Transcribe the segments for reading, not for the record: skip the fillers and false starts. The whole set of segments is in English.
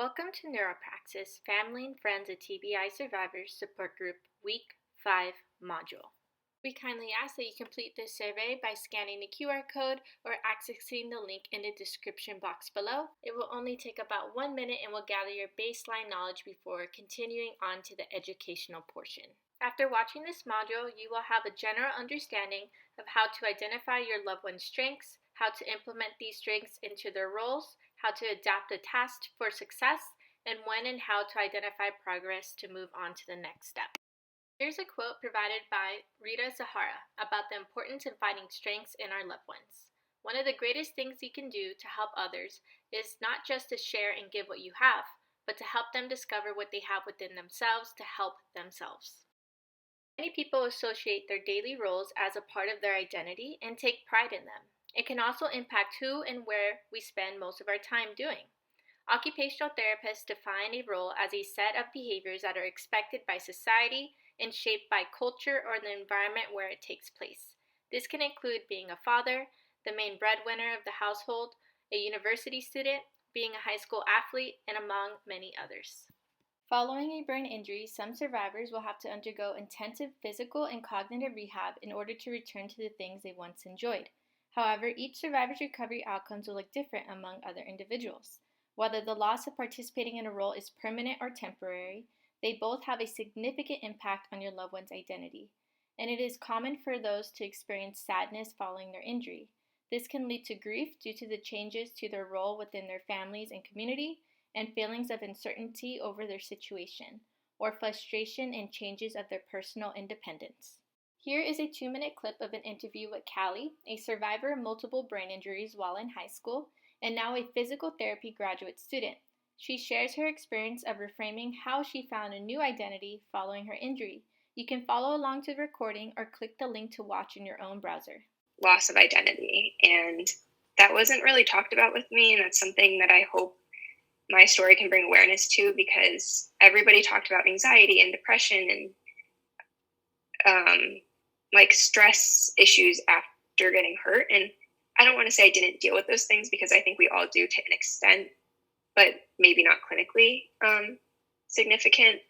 Welcome to Neuropraxis, Family and Friends of TBI Survivors Support Group, Week 5 module. We kindly ask that you complete this survey by scanning the QR code or accessing the link in the description box below. It will only take about 1 minute and will gather your baseline knowledge before continuing on to the educational portion. After watching this module, you will have a general understanding of how to identify your loved one's strengths, how to implement these strengths into their roles, how to adapt a task for success, and when and how to identify progress to move on to the next step. Here's a quote provided by Rita Zahara about the importance of finding strengths in our loved ones. One of the greatest things you can do to help others is not just to share and give what you have, but to help them discover what they have within themselves to help themselves. Many people associate their daily roles as a part of their identity and take pride in them. It can also impact who and where we spend most of our time doing. Occupational therapists define a role as a set of behaviors that are expected by society and shaped by culture or the environment where it takes place. This can include being a father, the main breadwinner of the household, a university student, being a high school athlete, and among many others. Following a brain injury, some survivors will have to undergo intensive physical and cognitive rehab in order to return to the things they once enjoyed. However, each survivor's recovery outcomes will look different among other individuals. Whether the loss of participating in a role is permanent or temporary, they both have a significant impact on your loved one's identity, and it is common for those to experience sadness following their injury. This can lead to grief due to the changes to their role within their families and community, and feelings of uncertainty over their situation, or frustration and changes of their personal independence. Here is a 2-minute clip of an interview with Callie, a survivor of multiple brain injuries while in high school, and now a physical therapy graduate student. She shares her experience of reframing how she found a new identity following her injury. You can follow along to the recording or click the link to watch in your own browser. Loss of identity, and that wasn't really talked about with me, and that's something that I hope my story can bring awareness to, because everybody talked about anxiety and depression and like stress issues after getting hurt. And I don't want to say I didn't deal with those things, because I think we all do to an extent, but maybe not clinically significant.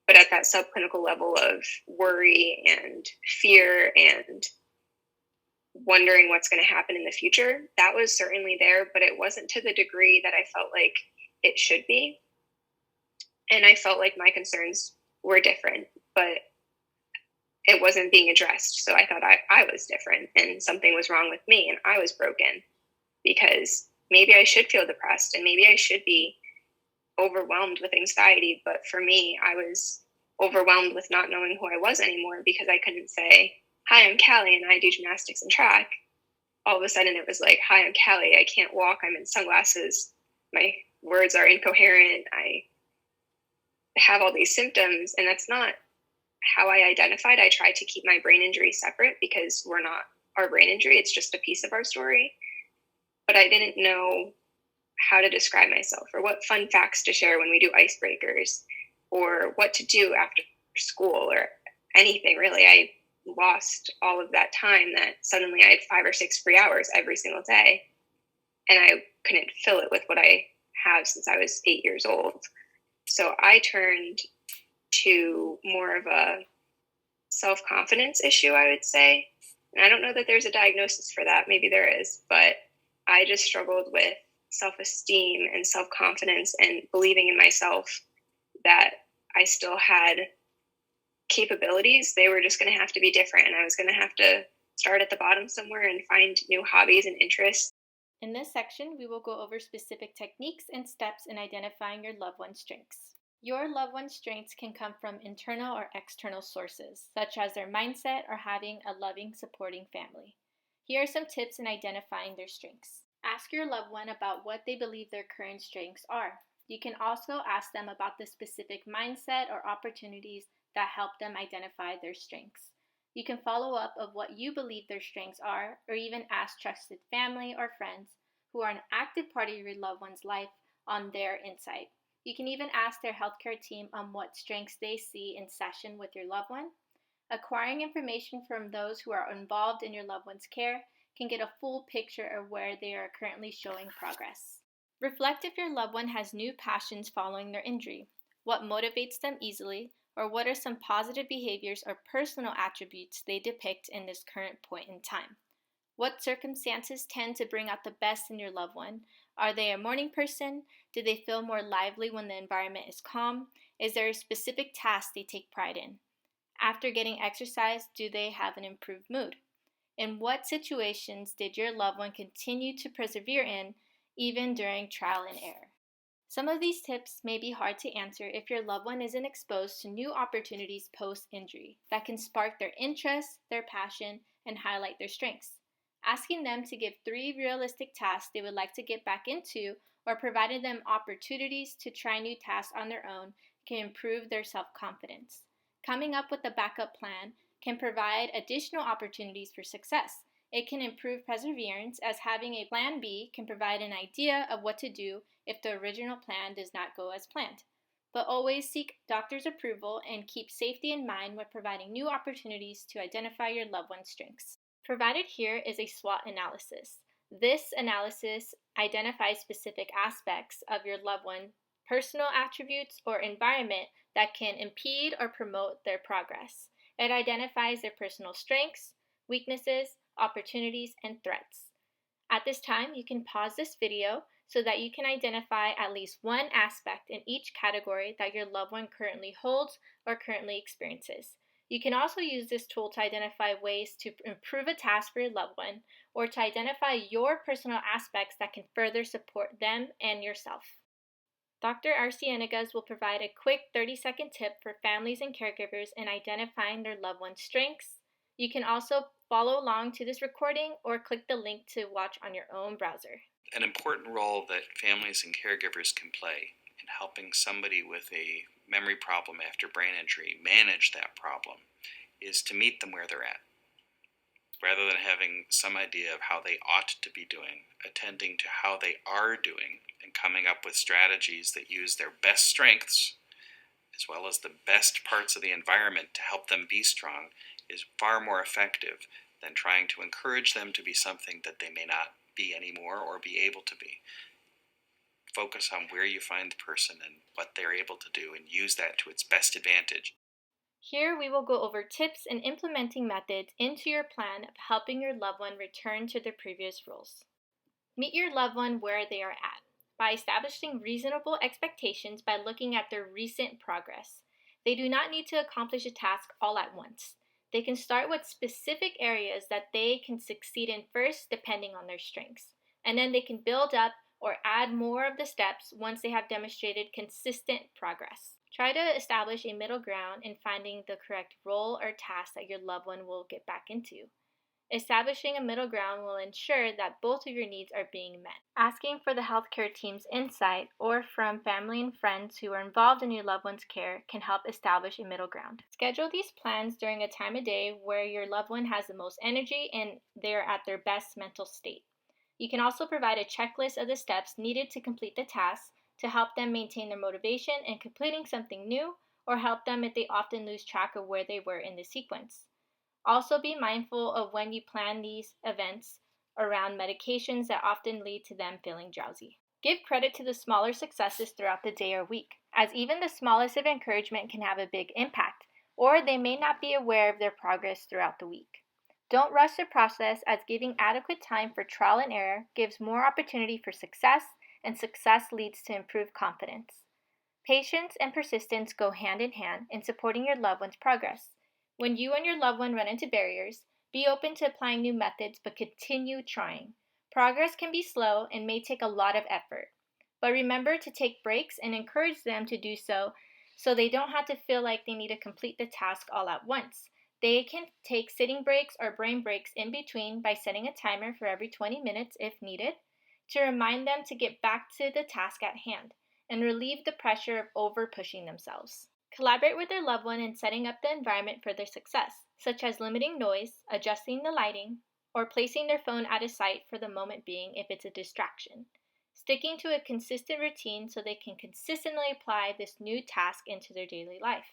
But at that subclinical level of worry and fear and wondering what's going to happen in the future, that was certainly there, but it wasn't to the degree that I felt like it should be. And I felt like my concerns were different, but it wasn't being addressed. So I thought I was different and something was wrong with me and I was broken, because maybe I should feel depressed and maybe I should be overwhelmed with anxiety. But for me, I was overwhelmed with not knowing who I was anymore, because I couldn't say, "Hi, I'm Callie and I do gymnastics and track." All of a sudden it was like, "Hi, I'm Callie. I can't walk. I'm in sunglasses. My words are incoherent. I have all these symptoms." And that's not how I identified. I tried to keep my brain injury separate, because we're not our brain injury. It's just a piece of our story. But I didn't know how to describe myself, or what fun facts to share when we do icebreakers, or what to do after school, or anything really. I lost all of that time, that suddenly I had 5 or 6 free hours every single day, and I couldn't fill it with what I have since I was 8 years old. So I turned to more of a self-confidence issue, I would say. And I don't know that there's a diagnosis for that. Maybe there is, but I just struggled with self-esteem and self-confidence and believing in myself that I still had capabilities. They were just going to have to be different, and I was going to have to start at the bottom somewhere and find new hobbies and interests. In this section, we will go over specific techniques and steps in identifying your loved one's strengths. Your loved one's strengths can come from internal or external sources, such as their mindset or having a loving, supporting family. Here are some tips in identifying their strengths. Ask your loved one about what they believe their current strengths are. You can also ask them about the specific mindset or opportunities that help them identify their strengths. You can follow up of what you believe their strengths are, or even ask trusted family or friends who are an active part of your loved one's life on their insight. You can even ask their healthcare team on what strengths they see in session with your loved one. Acquiring information from those who are involved in your loved one's care can get a full picture of where they are currently showing progress. Reflect if your loved one has new passions following their injury, what motivates them easily, or what are some positive behaviors or personal attributes they depict in this current point in time. What circumstances tend to bring out the best in your loved one? Are they a morning person? Do they feel more lively when the environment is calm? Is there a specific task they take pride in? After getting exercise, do they have an improved mood? In what situations did your loved one continue to persevere in, even during trial and error? Some of these tips may be hard to answer if your loved one isn't exposed to new opportunities post injury that can spark their interest, their passion, and highlight their strengths. Asking them to give 3 realistic tasks they would like to get back into, or providing them opportunities to try new tasks on their own, can improve their self confidence. Coming up with a backup plan can provide additional opportunities for success. It can improve perseverance, as having a plan B can provide an idea of what to do if the original plan does not go as planned. But always seek doctor's approval and keep safety in mind when providing new opportunities to identify your loved one's strengths. Provided here is a SWOT analysis. This analysis identifies specific aspects of your loved one's personal attributes or environment that can impede or promote their progress. It identifies their personal strengths, weaknesses, opportunities, and threats. At this time, you can pause this video so that you can identify at least one aspect in each category that your loved one currently holds or currently experiences. You can also use this tool to identify ways to improve a task for your loved one or to identify your personal aspects that can further support them and yourself. Dr. Arcienegas will provide a quick 30-second tip for families and caregivers in identifying their loved one's strengths. You can also follow along to this recording or click the link to watch on your own browser. An important role that families and caregivers can play in helping somebody with a memory problem after brain injury manage that problem is to meet them where they're at. Rather than having some idea of how they ought to be doing, attending to how they are doing and coming up with strategies that use their best strengths as well as the best parts of the environment to help them be strong is far more effective than trying to encourage them to be something that they may not be anymore or be able to be. Focus on where you find the person and what they're able to do and use that to its best advantage. Here we will go over tips and implementing methods into your plan of helping your loved one return to their previous roles. Meet your loved one where they are at by establishing reasonable expectations by looking at their recent progress. They do not need to accomplish a task all at once. They can start with specific areas that they can succeed in first depending on their strengths, and then they can build up or add more of the steps once they have demonstrated consistent progress. Try to establish a middle ground in finding the correct role or task that your loved one will get back into. Establishing a middle ground will ensure that both of your needs are being met. Asking for the healthcare team's insight or from family and friends who are involved in your loved one's care can help establish a middle ground. Schedule these plans during a time of day where your loved one has the most energy and they're at their best mental state. You can also provide a checklist of the steps needed to complete the task to help them maintain their motivation in completing something new or help them if they often lose track of where they were in the sequence. Also be mindful of when you plan these events around medications that often lead to them feeling drowsy. Give credit to the smaller successes throughout the day or week, as even the smallest of encouragement can have a big impact, or they may not be aware of their progress throughout the week. Don't rush the process, as giving adequate time for trial and error gives more opportunity for success, and success leads to improved confidence. Patience and persistence go hand in hand in supporting your loved one's progress. When you and your loved one run into barriers, be open to applying new methods, but continue trying. Progress can be slow and may take a lot of effort, but remember to take breaks and encourage them to do so they don't have to feel like they need to complete the task all at once. They can take sitting breaks or brain breaks in between by setting a timer for every 20 minutes if needed to remind them to get back to the task at hand and relieve the pressure of over-pushing themselves. Collaborate with their loved one in setting up the environment for their success, such as limiting noise, adjusting the lighting, or placing their phone out of sight for the moment being if it's a distraction. Sticking to a consistent routine so they can consistently apply this new task into their daily life.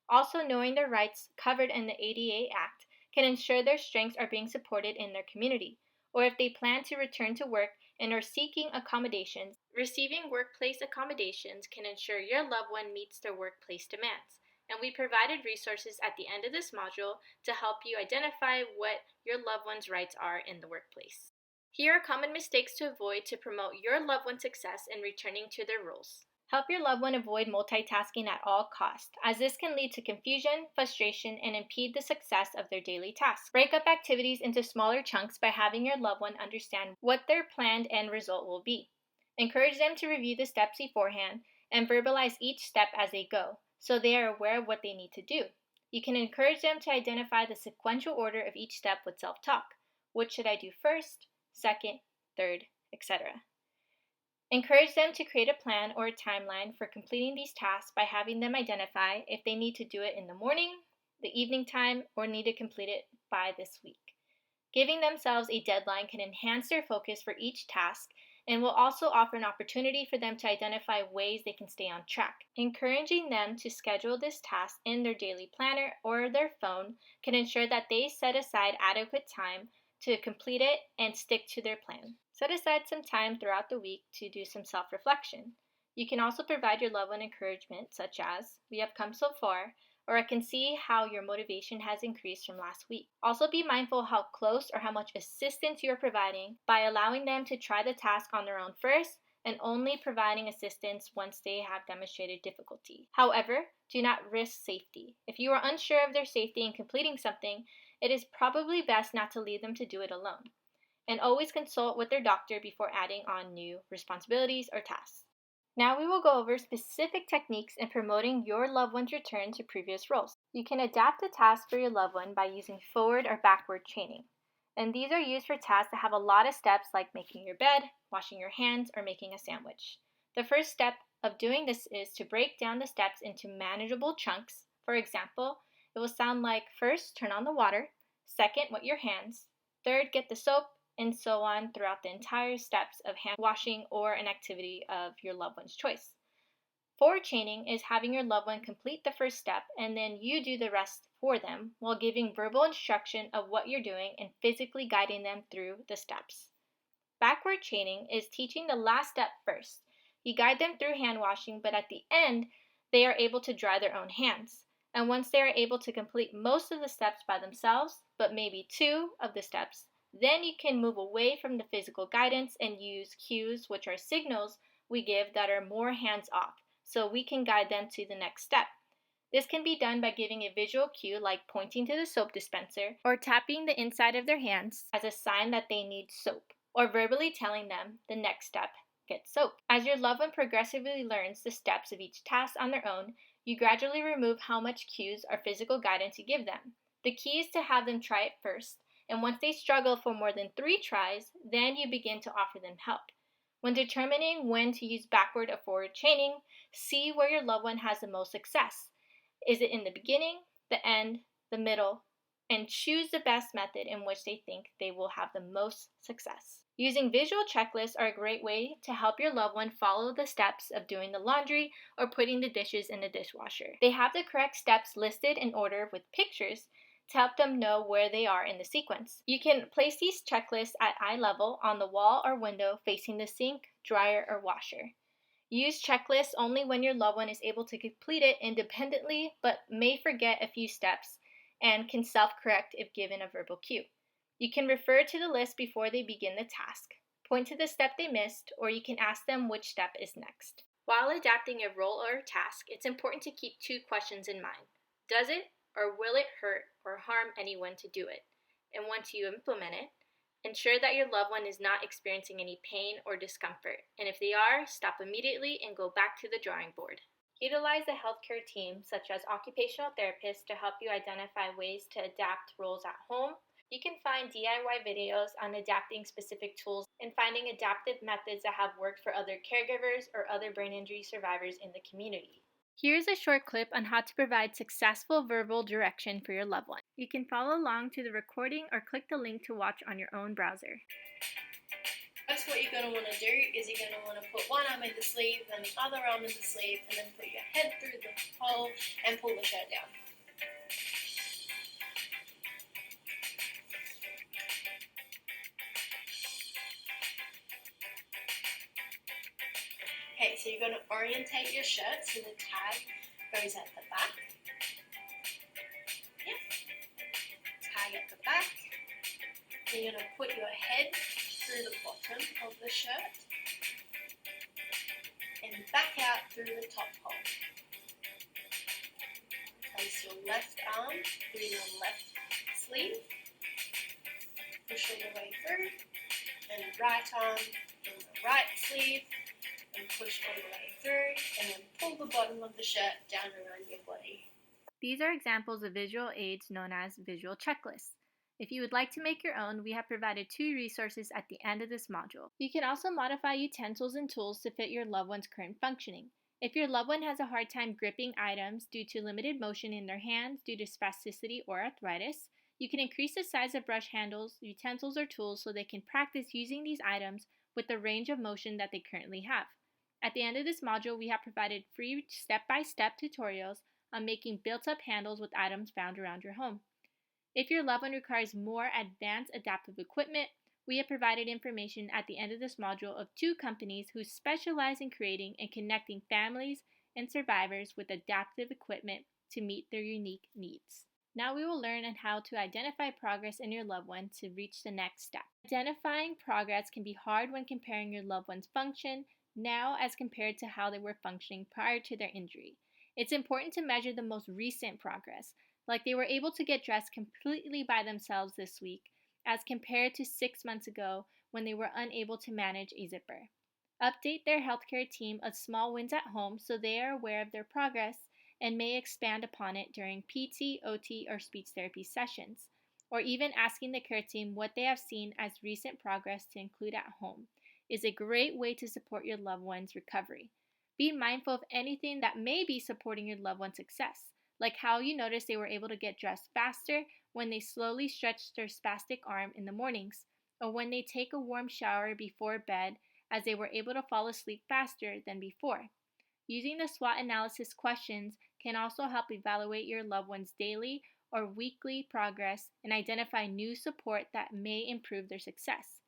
Also, knowing their rights covered in the ADA Act can ensure their strengths are being supported in their community, or if they plan to return to work and are seeking accommodations, Receiving workplace accommodations can ensure your loved one meets their workplace demands, and we provided resources at the end of this module to help you identify what your loved one's rights are in the workplace. Here are common mistakes to avoid to promote your loved one's success in returning to their roles. Help your loved one avoid multitasking at all costs, as this can lead to confusion, frustration, and impede the success of their daily tasks. Break up activities into smaller chunks by having your loved one understand what their planned end result will be. Encourage them to review the steps beforehand and verbalize each step as they go, so they are aware of what they need to do. You can encourage them to identify the sequential order of each step with self-talk. What should I do first, second, third, etc. Encourage them to create a plan or a timeline for completing these tasks by having them identify if they need to do it in the morning, the evening time, or need to complete it by this week. Giving themselves a deadline can enhance their focus for each task and will also offer an opportunity for them to identify ways they can stay on track. Encouraging them to schedule this task in their daily planner or their phone can ensure that they set aside adequate time to complete it and stick to their plan. Set aside some time throughout the week to do some self-reflection. You can also provide your loved one encouragement, such as, "We have come so far," or "I can see how your motivation has increased from last week." Also be mindful how close or how much assistance you are providing by allowing them to try the task on their own first and only providing assistance once they have demonstrated difficulty. However, do not risk safety. If you are unsure of their safety in completing something, it is probably best not to leave them to do it alone. And always consult with their doctor before adding on new responsibilities or tasks. Now we will go over specific techniques in promoting your loved one's return to previous roles. You can adapt a task for your loved one by using forward or backward chaining. And these are used for tasks that have a lot of steps like making your bed, washing your hands, or making a sandwich. The first step of doing this is to break down the steps into manageable chunks. For example, it will sound like first, turn on the water, second, wet your hands, third, get the soap, and so on throughout the entire steps of hand washing or an activity of your loved one's choice. Forward chaining is having your loved one complete the first step and then you do the rest for them while giving verbal instruction of what you're doing and physically guiding them through the steps. Backward chaining is teaching the last step first. You guide them through hand washing, but at the end, they are able to dry their own hands. And once they are able to complete most of the steps by themselves, but maybe 2 of the steps, then you can move away from the physical guidance and use cues, which are signals we give that are more hands-off, so we can guide them to the next step. This can be done by giving a visual cue like pointing to the soap dispenser or tapping the inside of their hands as a sign that they need soap, or verbally telling them the next step, get soap. As your loved one progressively learns the steps of each task on their own, you gradually remove how much cues or physical guidance you give them. The key is to have them try it first, and once they struggle for more than 3 tries, then you begin to offer them help. When determining when to use backward or forward chaining, see where your loved one has the most success. Is it in the beginning, the end, the middle, and choose the best method in which they think they will have the most success. Using visual checklists are a great way to help your loved one follow the steps of doing the laundry or putting the dishes in the dishwasher. They have the correct steps listed in order with pictures to help them know where they are in the sequence. You can place these checklists at eye level on the wall or window facing the sink, dryer, or washer. Use checklists only when your loved one is able to complete it independently but may forget a few steps and can self-correct if given a verbal cue. You can refer to the list before they begin the task, point to the step they missed, or you can ask them which step is next. While adapting a role or task, it's important to keep 2 questions in mind. Does it or will it hurt or harm anyone to do it? And once you implement it, ensure that your loved one is not experiencing any pain or discomfort. And if they are, stop immediately and go back to the drawing board. Utilize a healthcare team, such as occupational therapists, to help you identify ways to adapt roles at home. You can find DIY videos on adapting specific tools and finding adaptive methods that have worked for other caregivers or other brain injury survivors in the community. Here's a short clip on how to provide successful verbal direction for your loved one. You can follow along to the recording or click the link to watch on your own browser. First, what you're going to want to do is you're going to want to put one arm in the sleeve, then the other arm in the sleeve, and then put your head through the hole and pull the shirt down. Okay, so you're going to orientate your shirt so the tag goes at the back. Yep. Tag at the back. Then you're going to put your head through the bottom of the shirt and back out through the top hole. Place your left arm through your left sleeve. Push all the way through. And right arm in the right sleeve. And push all the way through. And then pull the bottom of the shirt down around your body. These are examples of visual aids known as visual checklists. If you would like to make your own, we have provided 2 resources at the end of this module. You can also modify utensils and tools to fit your loved one's current functioning. If your loved one has a hard time gripping items due to limited motion in their hands due to spasticity or arthritis, you can increase the size of brush handles, utensils, or tools so they can practice using these items with the range of motion that they currently have. At the end of this module, we have provided free step-by-step tutorials on making built-up handles with items found around your home. If your loved one requires more advanced adaptive equipment, we have provided information at the end of this module of 2 companies who specialize in creating and connecting families and survivors with adaptive equipment to meet their unique needs. Now we will learn on how to identify progress in your loved one to reach the next step. Identifying progress can be hard when comparing your loved one's function now as compared to how they were functioning prior to their injury. It's important to measure the most recent progress, like they were able to get dressed completely by themselves this week, as compared to 6 months ago when they were unable to manage a zipper. Update their healthcare team of small wins at home so they are aware of their progress and may expand upon it during PT, OT, or speech therapy sessions, or even asking the care team what they have seen as recent progress to include at home is a great way to support your loved one's recovery. Be mindful of anything that may be supporting your loved one's success, like how you notice they were able to get dressed faster when they slowly stretch their spastic arm in the mornings, or when they take a warm shower before bed as they were able to fall asleep faster than before. Using the SWOT analysis questions can also help evaluate your loved one's daily or weekly progress and identify new support that may improve their success.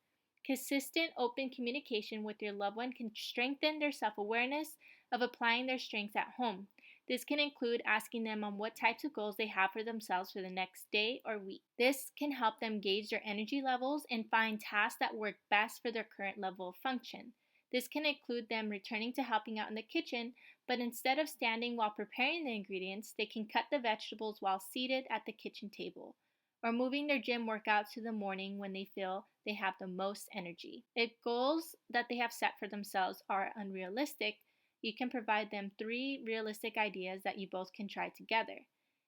Consistent, open communication with your loved one can strengthen their self-awareness of applying their strengths at home. This can include asking them on what types of goals they have for themselves for the next day or week. This can help them gauge their energy levels and find tasks that work best for their current level of function. This can include them returning to helping out in the kitchen, but instead of standing while preparing the ingredients, they can cut the vegetables while seated at the kitchen table, or moving their gym workouts to the morning when they feel they have the most energy. If goals that they have set for themselves are unrealistic, you can provide them 3 realistic ideas that you both can try together.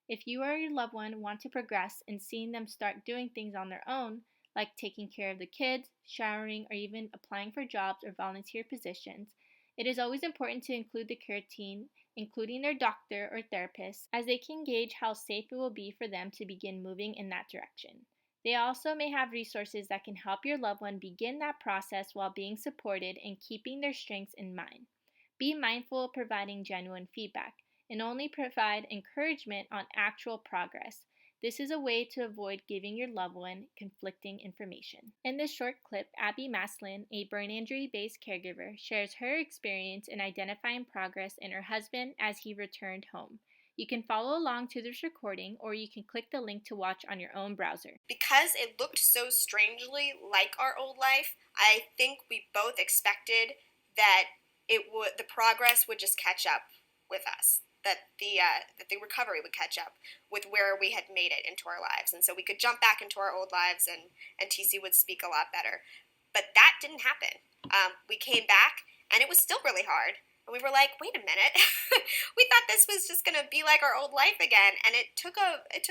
If you or your loved one want to progress in seeing them start doing things on their own, like taking care of the kids, showering, or even applying for jobs or volunteer positions, it is always important to include the care team, including their doctor or therapist, as they can gauge how safe it will be for them to begin moving in that direction. They also may have resources that can help your loved one begin that process while being supported and keeping their strengths in mind. Be mindful of providing genuine feedback and only provide encouragement on actual progress. This is a way to avoid giving your loved one conflicting information. In this short clip, Abby Maslin, a brain injury-based caregiver, shares her experience in identifying progress in her husband as he returned home. You can follow along to this recording, or you can click the link to watch on your own browser. Because it looked so strangely like our old life, I think we both expected that the progress would just catch up with us, that the recovery would catch up with where we had made it into our lives, and so we could jump back into our old lives and TC would speak a lot better. But that didn't happen. We came back and it was still really hard. And we were like, wait a minute, we thought this was just going to be like our old life again. And it took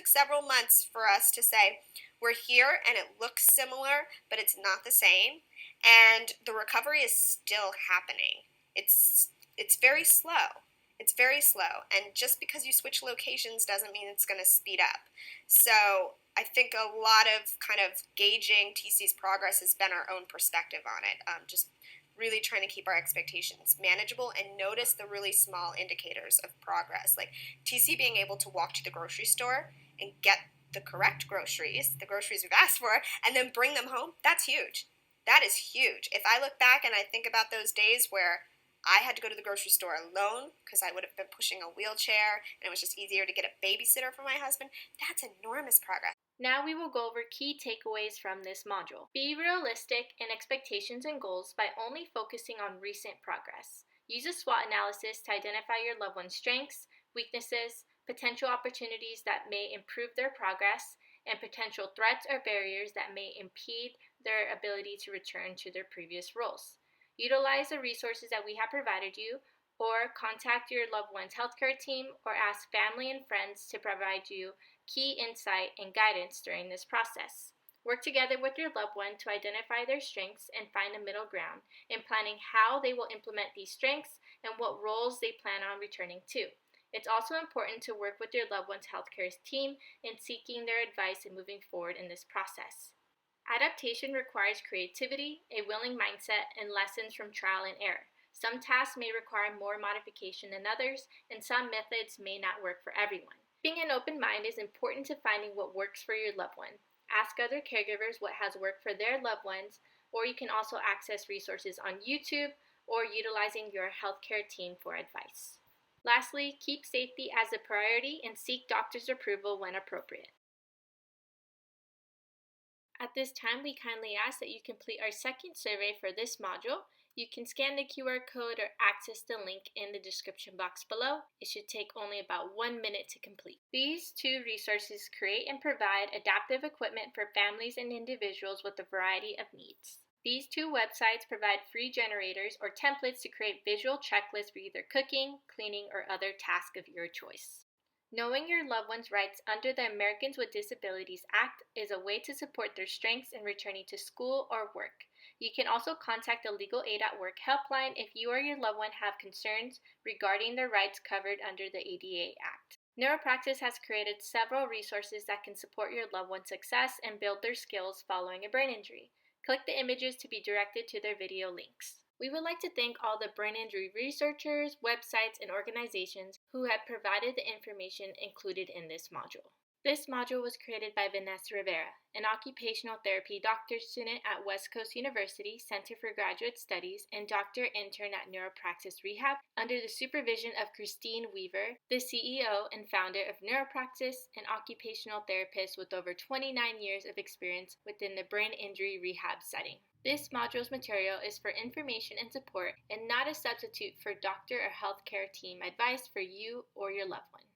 several months for us to say, we're here and it looks similar, but it's not the same. And the recovery is still happening. It's very slow. It's very slow. And just because you switch locations doesn't mean it's going to speed up. So I think a lot of kind of gauging TC's progress has been our own perspective on it. Just really trying to keep our expectations manageable and notice the really small indicators of progress. Like TC being able to walk to the grocery store and get the correct groceries, the groceries we've asked for, and then bring them home, that's huge. That is huge. If I look back and I think about those days where I had to go to the grocery store alone because I would have been pushing a wheelchair and it was just easier to get a babysitter for my husband. That's enormous progress. Now we will go over key takeaways from this module. Be realistic in expectations and goals by only focusing on recent progress. Use a SWOT analysis to identify your loved one's strengths, weaknesses, potential opportunities that may improve their progress, and potential threats or barriers that may impede their ability to return to their previous roles. Utilize the resources that we have provided you, or contact your loved one's healthcare team, or ask family and friends to provide you key insight and guidance during this process. Work together with your loved one to identify their strengths and find a middle ground in planning how they will implement these strengths and what roles they plan on returning to. It's also important to work with your loved one's healthcare team in seeking their advice and moving forward in this process. Adaptation requires creativity, a willing mindset, and lessons from trial and error. Some tasks may require more modification than others, and some methods may not work for everyone. Keeping an open mind is important to finding what works for your loved one. Ask other caregivers what has worked for their loved ones, or you can also access resources on YouTube or utilizing your healthcare team for advice. Lastly, keep safety as a priority and seek doctor's approval when appropriate. At this time, we kindly ask that you complete our second survey for this module. You can scan the QR code or access the link in the description box below. It should take only about 1 minute to complete. These two resources create and provide adaptive equipment for families and individuals with a variety of needs. These two websites provide free generators or templates to create visual checklists for either cooking, cleaning, or other tasks of your choice. Knowing your loved one's rights under the Americans with Disabilities Act is a way to support their strengths in returning to school or work. You can also contact the Legal Aid at Work helpline if you or your loved one have concerns regarding their rights covered under the ADA Act. Neuropraxis has created several resources that can support your loved one's success and build their skills following a brain injury. Click the images to be directed to their video links. We would like to thank all the brain injury researchers, websites, and organizations who have provided the information included in this module. This module was created by Vanessa Rivera, an occupational therapy doctorate student at West Coast University Center for Graduate Studies and doctor intern at Neuropraxis Rehab, under the supervision of Christine Weaver, the CEO and founder of Neuropraxis, an occupational therapist with over 29 years of experience within the brain injury rehab setting. This module's material is for information and support and not a substitute for doctor or healthcare team advice for you or your loved one.